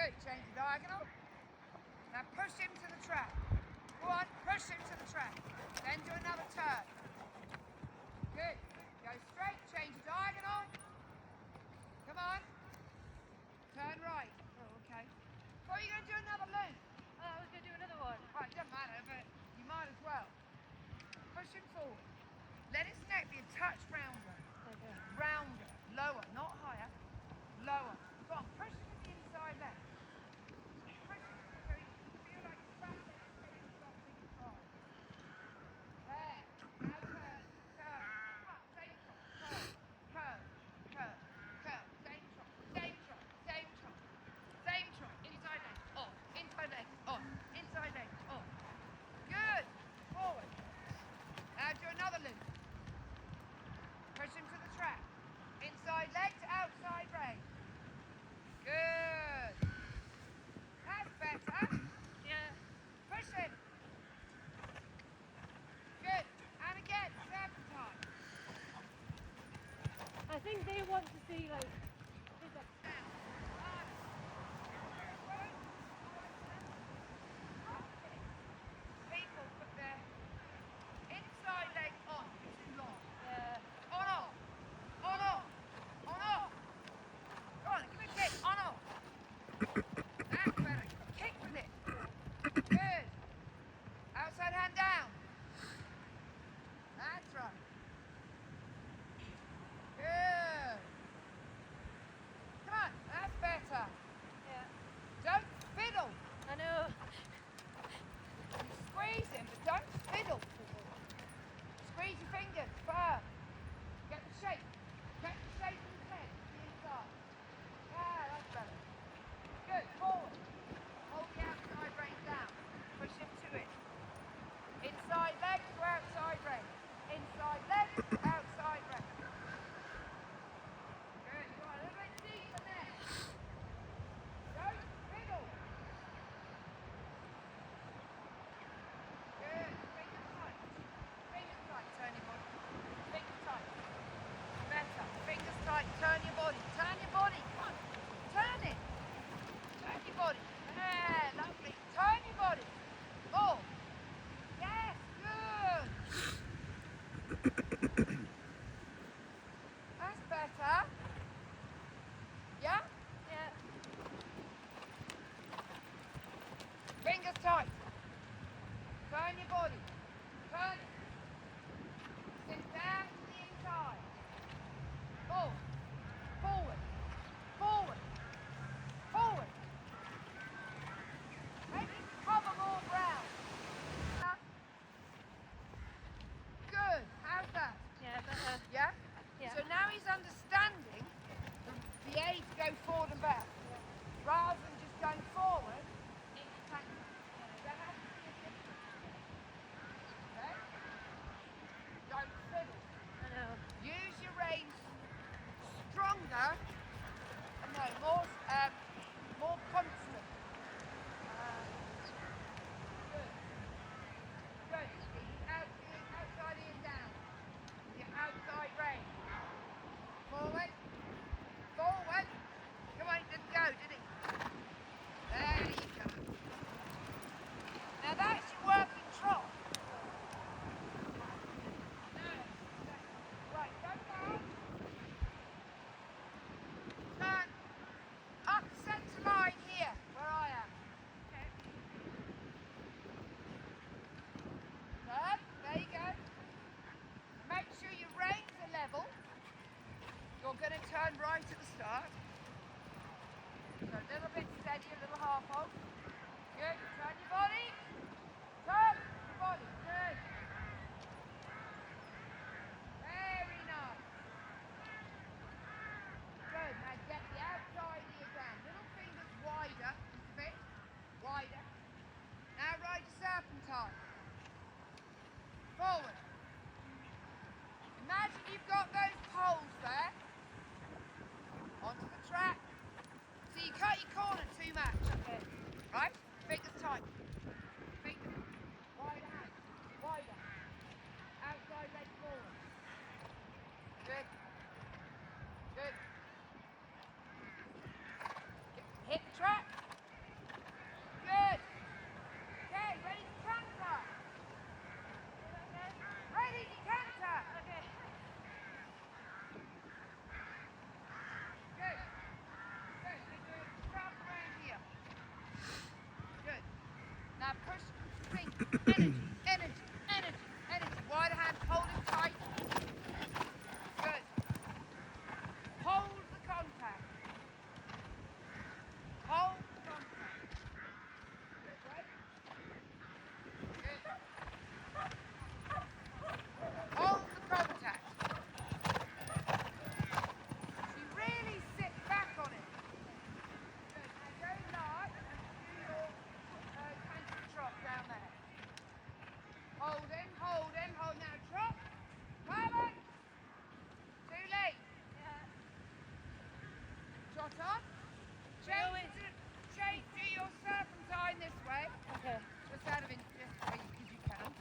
Good, change the diagonal. Now push him to the track. Go on, push him to the track. Then do another turn. Good. Go straight, change the diagonal. Come on. Turn right. Oh, okay. Or are you going to do another loop? Oh, I was going to do another one. Right, it doesn't matter, but you might as well. Push him forward. Let his neck be a touch rounder. Okay. Rounder. Lower, not higher. Lower. Go on, push him with the inside leg. Push him so you feel like his back leg is taking something hard. There. Now turn. Turn. Come on, same trot. Curve. Curve. Curve. Curve. Same trot. Same trot. Same trot. Same trot. Inside leg. Off. Inside leg. Off. Inside leg. Off. Good. Forward. Now do another loop. Push him to the track. Inside leg to outside rein. Good. That's better. Yeah. Push him. Good. And again, serpentine. I think they want to see like his Down. Harder. People put their inside leg on too long. yeah. On off. On off. On off. Go on, give me a kick. On off. That's better. Kick with it. Good. Outside hand down. That's right. Good. Come on, that's better. Yeah. Don't fiddle. I know. You squeeze him, but don't fiddle. Squeeze your fingers firm. Get the shape. Get the shape of his head to the inside. Yeah, that's better. Good, forward. Hold the outside rein down. Push him to it. Inside leg to outside rein. Inside leg to outside rein. Good, you are a little bit deeper there. Don't fiddle. Good, fingers tight. Fingers tight, turn your body. Fingers tight. Better. Fingers tight, turn your body. Turn your body, come on. Turn it. Turn your body. Yeah, lovely. Turn your body. Oh. Yes, good. That's better. Yeah? Yeah. Fingers tight. Turn your body. Turn it. Sit down to the inside. Forward. Forward. Forward. Forward. Maybe cover more ground. Good. How's that? Yeah, better. Yeah? Yeah. So now he's understanding the aid to go forward and back. Rather than just going forward, it's back. There has to be a difference. Okay? Don't fiddle. I know. Use your reins stronger, no, more constant. Good. Good. Outside ear down. Your outside rein. Forward. Forward. Come on, he didn't go, did he? There you go. Now that's your working trot. No. Right, go down. Turn up centre line here, where I am. Okay. Turn, there you go. Make sure your reins are level. You're going to turn right at the start. So a little bit steady, a little half hold. Good, turn your body. Turn your body, good. Very nice. Good, now get the outside ear down. Little fingers wider, fit, wider. Now ride your serpentine. Forward. Imagine you've got those poles there. Onto the track. So you cut your corner too much. Okay. Right? Fingers tight. Fingers. Wider hand. Wider. Outside leg forward. Good. Good. Hit the track. Energy, energy, energy, energy. Wide hand, hold it tight. Good. Hold the contact. Hold the contact. Good, right? Good. Hold the contact. So you really sit back on it. Good. Now go large and do your canter trot down there. Hold him, hold him, hold. Now trot. Pilot. Too late. Yeah. Trot on. Change, do your serpentine this way. Okay. Just out of interest, because you can.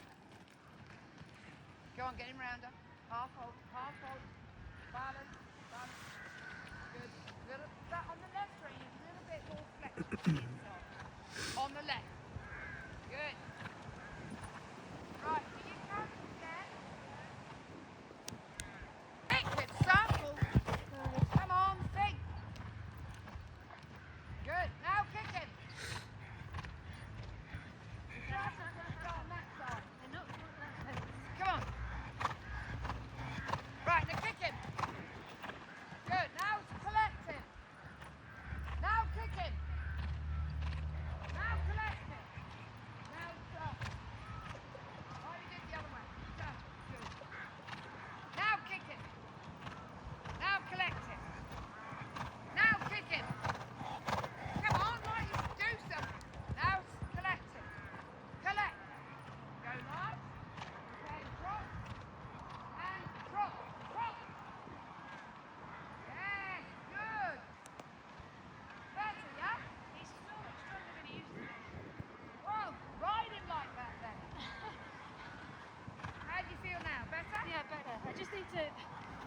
Go on, get him round her. Half hold, half hold. Balance, balance. Good. That on the left rein is a little bit more flexible to the inside. On the left. Good. Right, do you count again? Think it, circle. Come on, think. Good. Now kick him. Start on that side. Come on. Right, now kick him. Good. Now collect him. Now kick him. Now collect him. Now stop. Oh, you did the other way. Stop. Good. Now kick him. Now collect him. Now kick him. Come on, like you do something. Now collect him. Collect. Go large. Okay, drop. And drop. Drop. Yes, good. Better, yeah? He's so much stronger than he used to be. Well, ride him like that then. How do you feel now? Better? Yeah, better.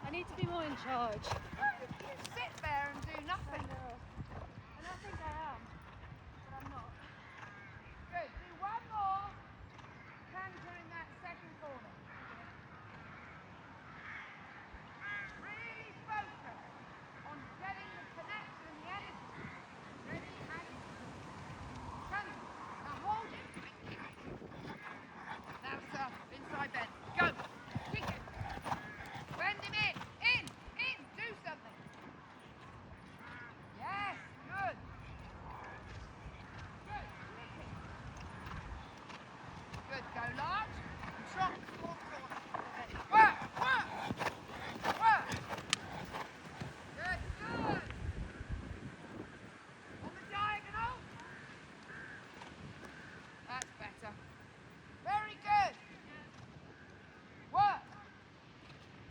I need to be more in charge. You sit there and do I nothing. know. And I think I am, but I'm not. Good. Do one more canter in that second corner. Really focus on getting the connection and the energy. Ready and canter. Now hold it. Now sir, inside bend. Go. Kick it. Bend him in. In. Do something. Yes. Good. Good. Kick it. Good. Go large. And trot the fourth corner. Work. Work. Work. Good. Good. On the diagonal. That's better. Very good. Work.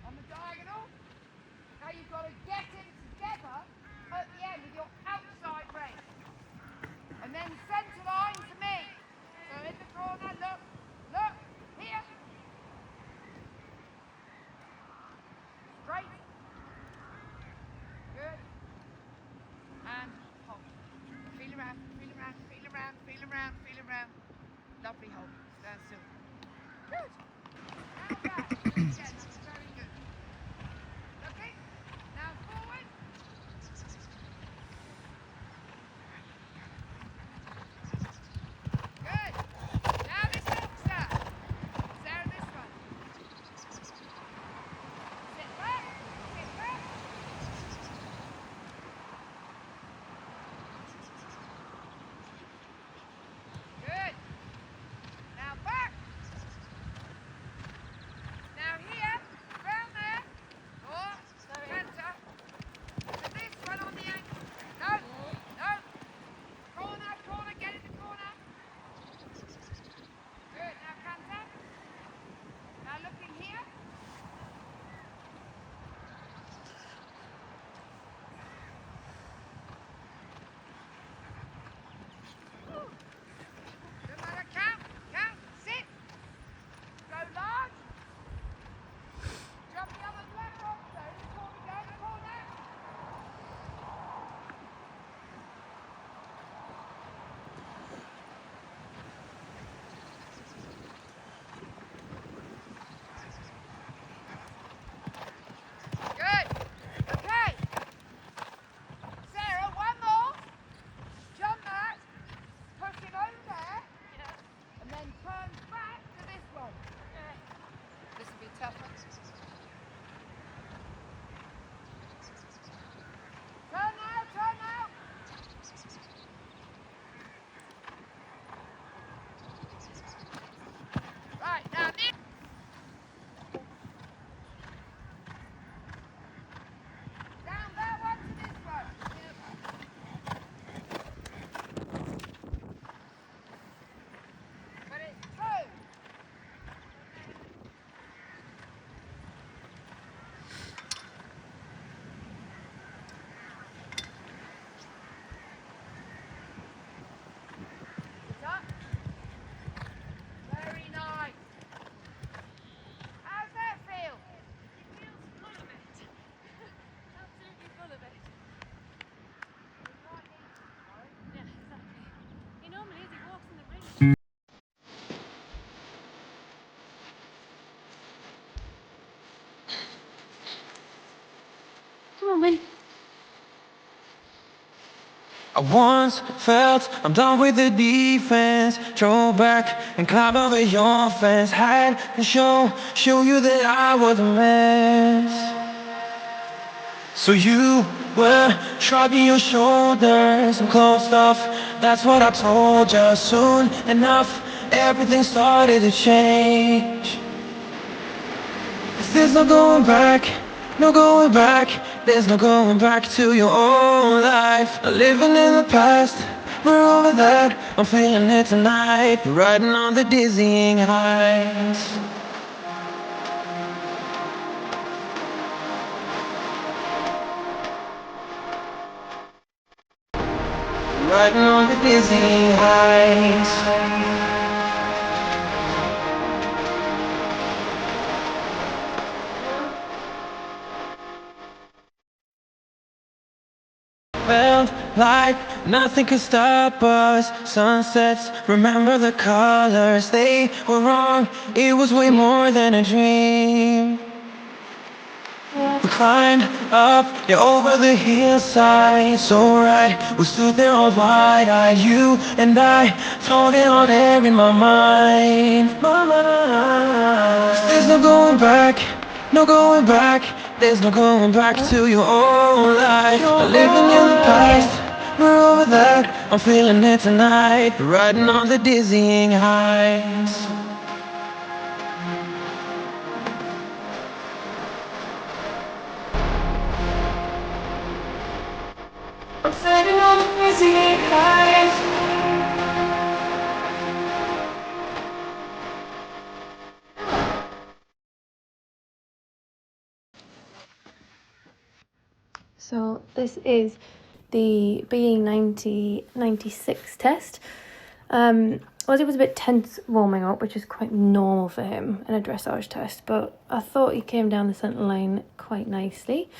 On the diagonal. Now you've got to get him together at the end with your outside rein. And then centre line to me. So in the corner, look, look, here. Straight. Good. And hold. Feel around, feel around, feel around, feel around, feel around. Lovely hold. Stand still. Good. Now back. Again, that's very good. Looking. Now forward. Good. Now this boxer. Sarah, this one. Sit back. Sit back. Good. Now back. Now here. I once felt I'm done with the defense. Drove back and climbed over your fence. Had to show you that I was a mess. So you were shrugging your shoulders and closed off. That's what I told you. Soon enough, everything started to change. 'Cause there's no going back, no going back. There's no going back to your old life. Not living in the past, we're over that. I'm feeling it tonight, riding on the dizzying heights. Riding on the dizzying heights. Felt like nothing could stop us. Sunsets, remember the colors. They were wrong, it was way more than a dream. We climbed up, yeah, over the hillside. So right, we stood there all wide-eyed. You and I, floating on air in my mind. My mind. There's no going back, no going back. There's no going back to your old life. Living in the past, we're over that. I'm feeling it tonight, riding on the dizzying heights. I'm sitting on the dizzying heights. So this is the BE9096 test. Ozzy was a bit tense warming up, which is quite normal for him in a dressage test, but I thought he came down the centre line quite nicely.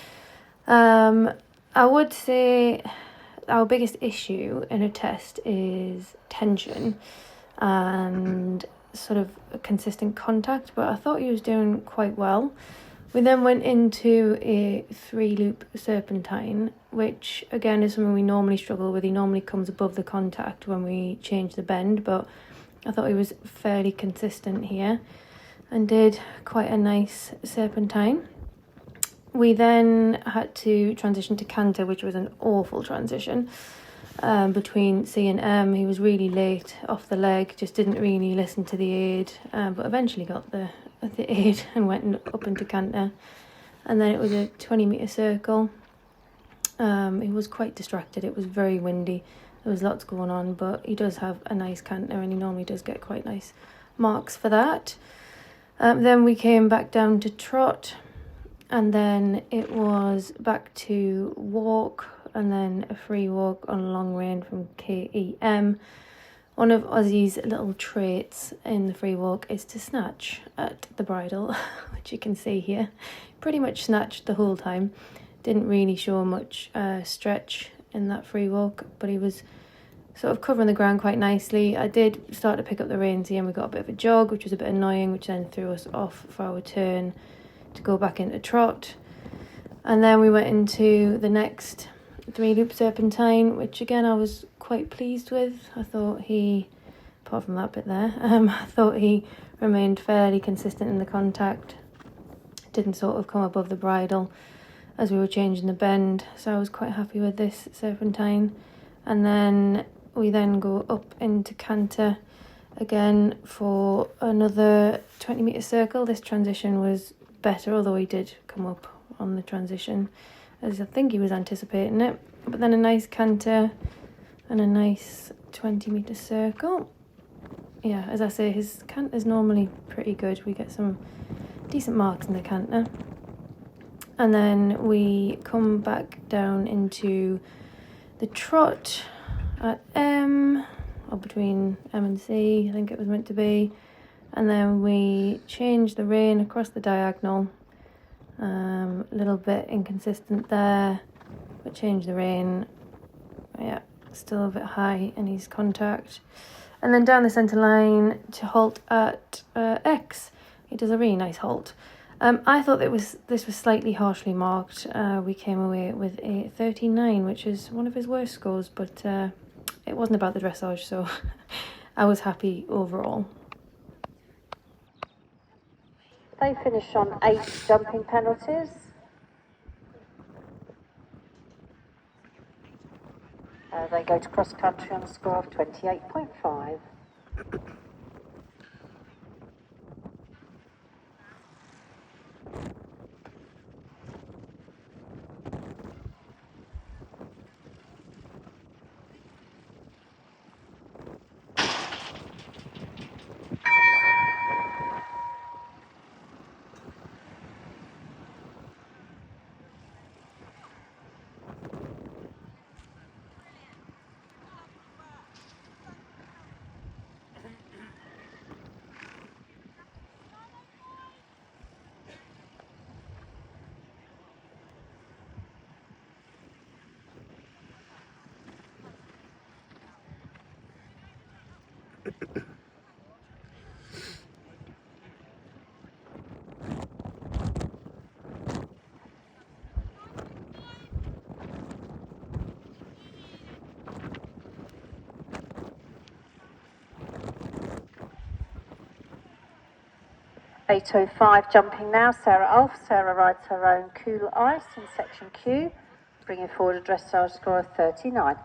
I would say our biggest issue in a test is tension and sort of a consistent contact, but I thought he was doing quite well. We then went into a 3-loop serpentine, which again is something we normally struggle with. He normally comes above the contact when we change the bend, but I thought he was fairly consistent here and did quite a nice serpentine. We then had to transition to canter, which was an awful transition between C and M. He was really late off the leg, just didn't really listen to the aid, but eventually got the aid and went up into canter. And then it was a 20-metre circle. He was quite distracted. It was very windy. There was lots going on, but he does have a nice canter and he normally does get quite nice marks for that. Then we came back down to trot, and then it was back to walk, and then a free walk on a long rein from KEM. One of Ozzy's little traits in the free walk is to snatch at the bridle, which you can see here. Pretty much snatched the whole time. Didn't really show much stretch in that free walk, but he was sort of covering the ground quite nicely. I did start to pick up the reins here and we got a bit of a jog, which was a bit annoying, which then threw us off for our turn to go back into trot. And then we went into the next 3-loop serpentine, which again I was quite pleased with. I thought he, apart from that bit there, I thought he remained fairly consistent in the contact. Didn't sort of come above the bridle as we were changing the bend, so I was quite happy with this serpentine. And then we then go up into canter again for another 20-metre circle. This transition was better, although he did come up on the transition as I think he was anticipating it. But then a nice canter and a nice 20-metre circle. Yeah, as I say, his canter's normally pretty good. We get some decent marks in the canter. And then we come back down into the trot at M, or between M and C, I think it was meant to be. And then we change the rein across the diagonal. A little bit inconsistent there, but change the rein. Yeah, still a bit high in his contact. And then down the centre line to halt at X. He does a really nice halt. I thought this was slightly harshly marked. We came away with a 39, which is one of his worst scores, but it wasn't about the dressage, so I was happy overall. They finish on 8 jumping penalties. They go to cross country on a score of 28.5. 8:05 jumping now. Sarah Ulf. Sarah rides her own cool ice in section Q, bringing forward a dressage score of 39.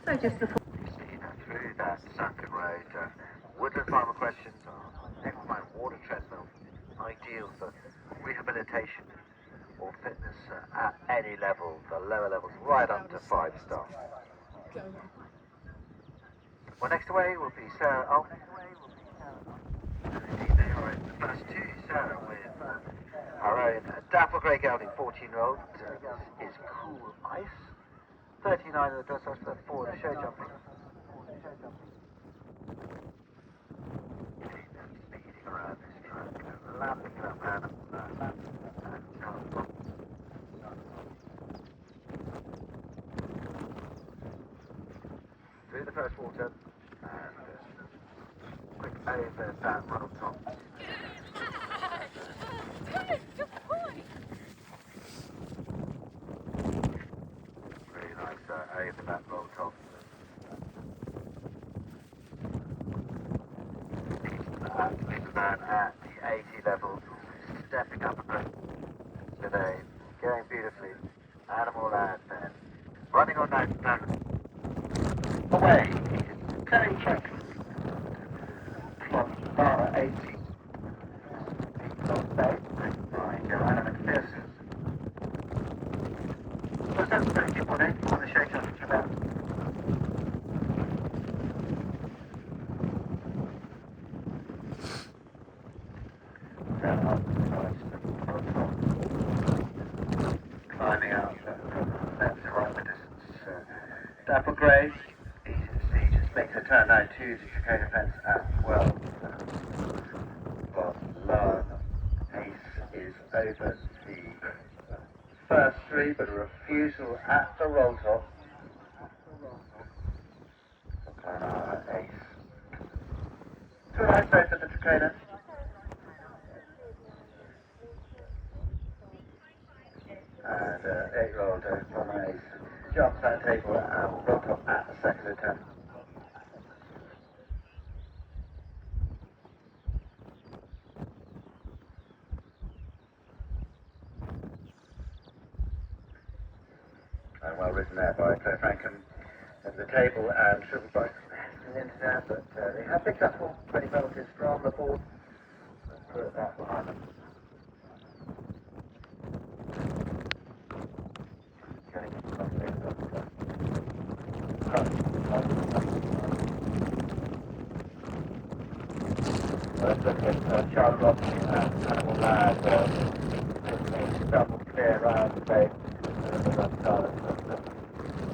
So just before through that sunken road, woodland farmer questions are neckline water treadmill, ideal for rehabilitation or fitness at any level, the lower levels right up to 5-star. Well, next away will be Sarah Ulf. They are in the first two. Sarah with our own dapple grey gelding 14-year-old is Cool Ice. 39 in the dressage for 4 in the show jumping. Speeding around this track, lapping that man and jump. Through the first water and quick over that run on top. Really nice over that roll top. Big man at the 80 level, stepping up a bit today, going beautifully. Animal Land then, running on that away. Terry Franklin from bar 80. Not bad, by Joanna McPherson. What's that for the shake up about? Climbing out left to right the distance. Dapple grey, easy to see, just makes a turn now to the chicane fence as well. But Lone Ace is over the first three, but a refusal at the roll top. Ace. 2 nice race at the Tricana. And 8-year-old Lone Ace jumps that table and roll top at the second attempt. And well ridden there by Claire Frankham at the table and Triple Bike into there, but they have picked up all 20 penalties from the board. Let's put that behind them. Let's look at Charles Rocky and Animal Lad, double clear around the bay.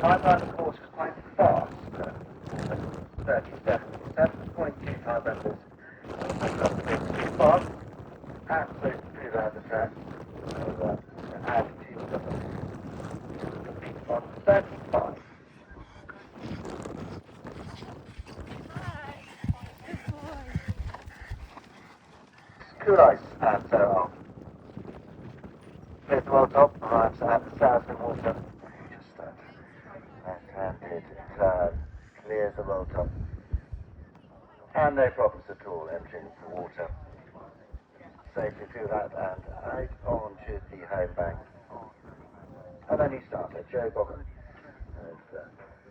Timeline, of course, was quite fast. 37.2 time members. Too fast. Absolutely through around the track. Attitude on 35. Cool ice and so on. Here's the well top, arrives at the south of water. Just left-handed turn, clears the well top. And no problems at all entering the water. Safely through that and out onto the home bank. And then you start at Joe Bobbin.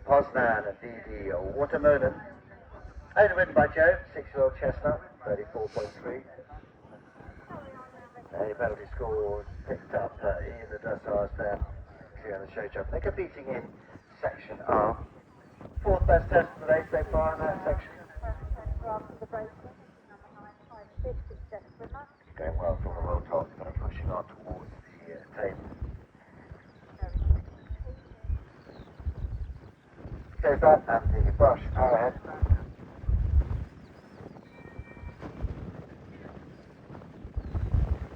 Poznan and DD Watermelon. Overridden by Joe, 6-year-old chestnut, 34.3. Any penalty scores picked up in the dressage there, clear on the show jump. They're competing in section R. Fourth best test of the day so far in that section. Going well from the roll top, but pushing on towards the table. Clears that and the brush arrowhead.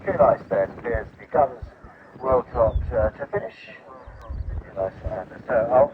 Cool ice then clears the guns roll top to finish. Cool ice and so off.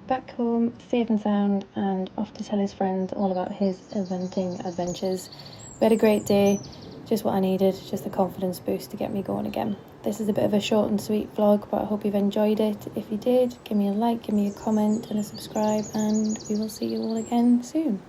Back home, safe and sound, and off to tell his friends all about his eventing adventures. We had a great day, just what I needed, just the confidence boost to get me going again. This is a bit of a short and sweet vlog, but I hope you've enjoyed it. If you did, give me a like, give me a comment and a subscribe, and we will see you all again soon.